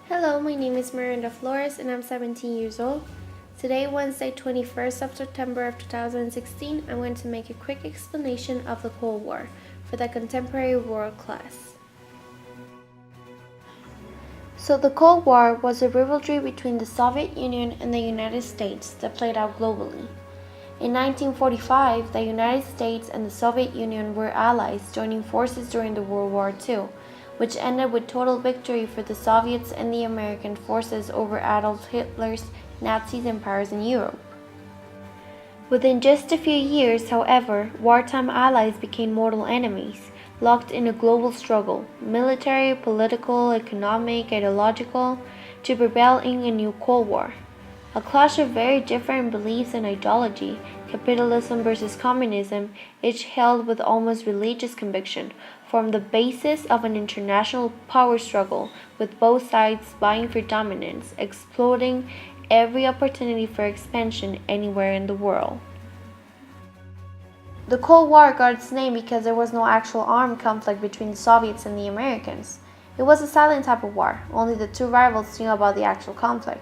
Hello, my name is Miranda Flores and I'm 17 years old. Today, Wednesday, 21st of September of 2016, I'm going to make a quick explanation of the Cold War for the contemporary world class. So the Cold War was a rivalry between the Soviet Union and the United States that played out globally. In 1945, the United States and the Soviet Union were allies, joining forces during the World War II, which ended with total victory for the Soviets and the American forces over Adolf Hitler's Nazi empires in Europe. Within just a few years, however, wartime allies became mortal enemies, locked in a global struggle, military, political, economic, ideological, to prevail in a new Cold War. A clash of very different beliefs and ideology, capitalism versus communism, each held with almost religious conviction, formed the basis of an international power struggle, with both sides vying for dominance, exploiting every opportunity for expansion anywhere in the world. The Cold War got its name because there was no actual armed conflict between the Soviets and the Americans. It was a silent type of war, only the two rivals knew about the actual conflict.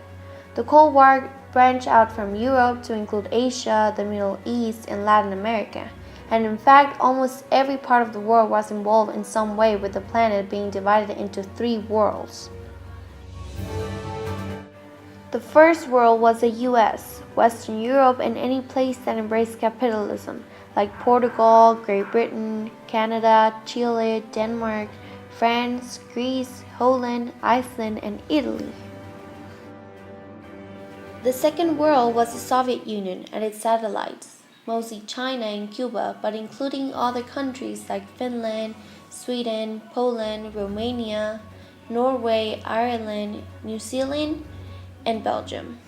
The Cold War branched out from Europe to include Asia, the Middle East, and Latin America, and in fact almost every part of the world was involved in some way, with the planet being divided into three worlds. The first world was the US, Western Europe, and any place that embraced capitalism, like Portugal, Great Britain, Canada, Chile, Denmark, France, Greece, Holland, Iceland, and Italy. The second world was the Soviet Union and its satellites, mostly China and Cuba, but including other countries like Finland, Sweden, Poland, Romania, Norway, Ireland, New Zealand, and Belgium.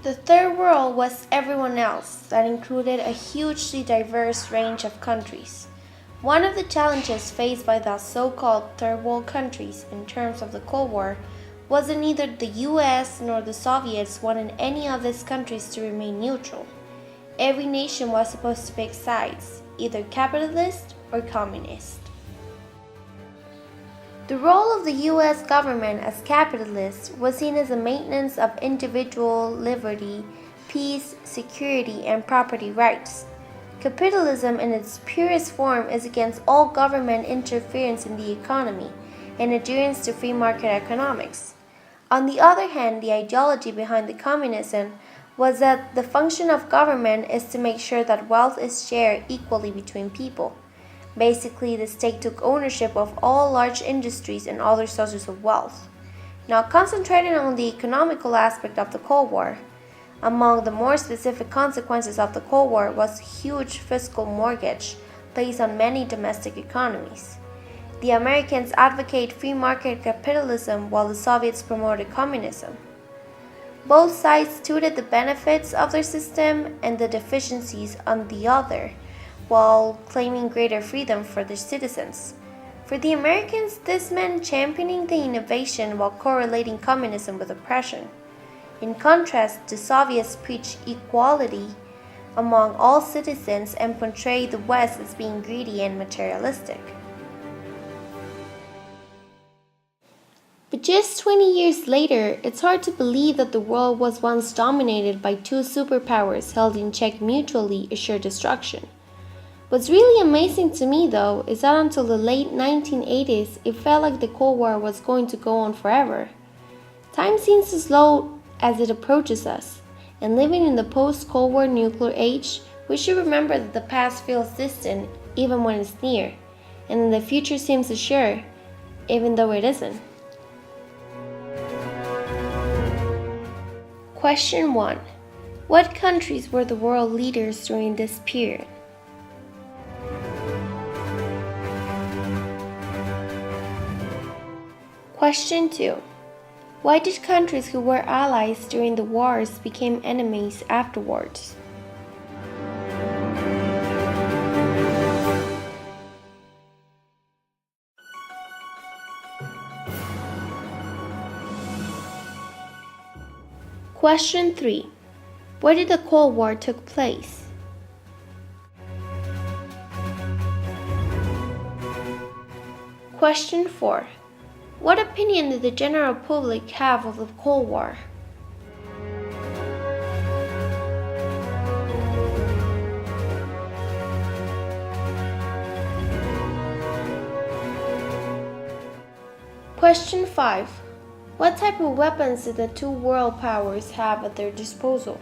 The third world was everyone else, that included a hugely diverse range of countries. One of the challenges faced by the so-called third world countries in terms of the Cold War was that neither the US nor the Soviets wanted any of these countries to remain neutral. Every nation was supposed to pick sides, either capitalist or communist. The role of the US government as capitalist was seen as a maintenance of individual liberty, peace, security, and property rights. Capitalism in its purest form is against all government interference in the economy and adherence to free market economics. On the other hand, the ideology behind the communism was that the function of government is to make sure that wealth is shared equally between people. Basically, the state took ownership of all large industries and other sources of wealth. Now, concentrating on the economical aspect of the Cold War, among the more specific consequences of the Cold War was huge fiscal mortgage placed on many domestic economies. The Americans advocate free market capitalism while the Soviets promoted communism. Both sides touted the benefits of their system and the deficiencies on the other, while claiming greater freedom for their citizens. For the Americans, this meant championing the innovation while correlating communism with oppression. In contrast, the Soviets preached equality among all citizens and portrayed the West as being greedy and materialistic. But just 20 years later, it's hard to believe that the world was once dominated by two superpowers held in check mutually assured destruction. What's really amazing to me, though, is that until the late 1980s, it felt like the Cold War was going to go on forever. Time seems to slow as it approaches us, and living in the post-Cold War nuclear age, we should remember that the past feels distant even when it's near, and then the future seems assured, even though it isn't. Question 1. What countries were the world leaders during this period? Question 2. Why did countries who were allies during the wars become enemies afterwards? Question 3. Where did the Cold War take place? Question 4. What opinion did the general public have of the Cold War? Question 5. What type of weapons did the two world powers have at their disposal?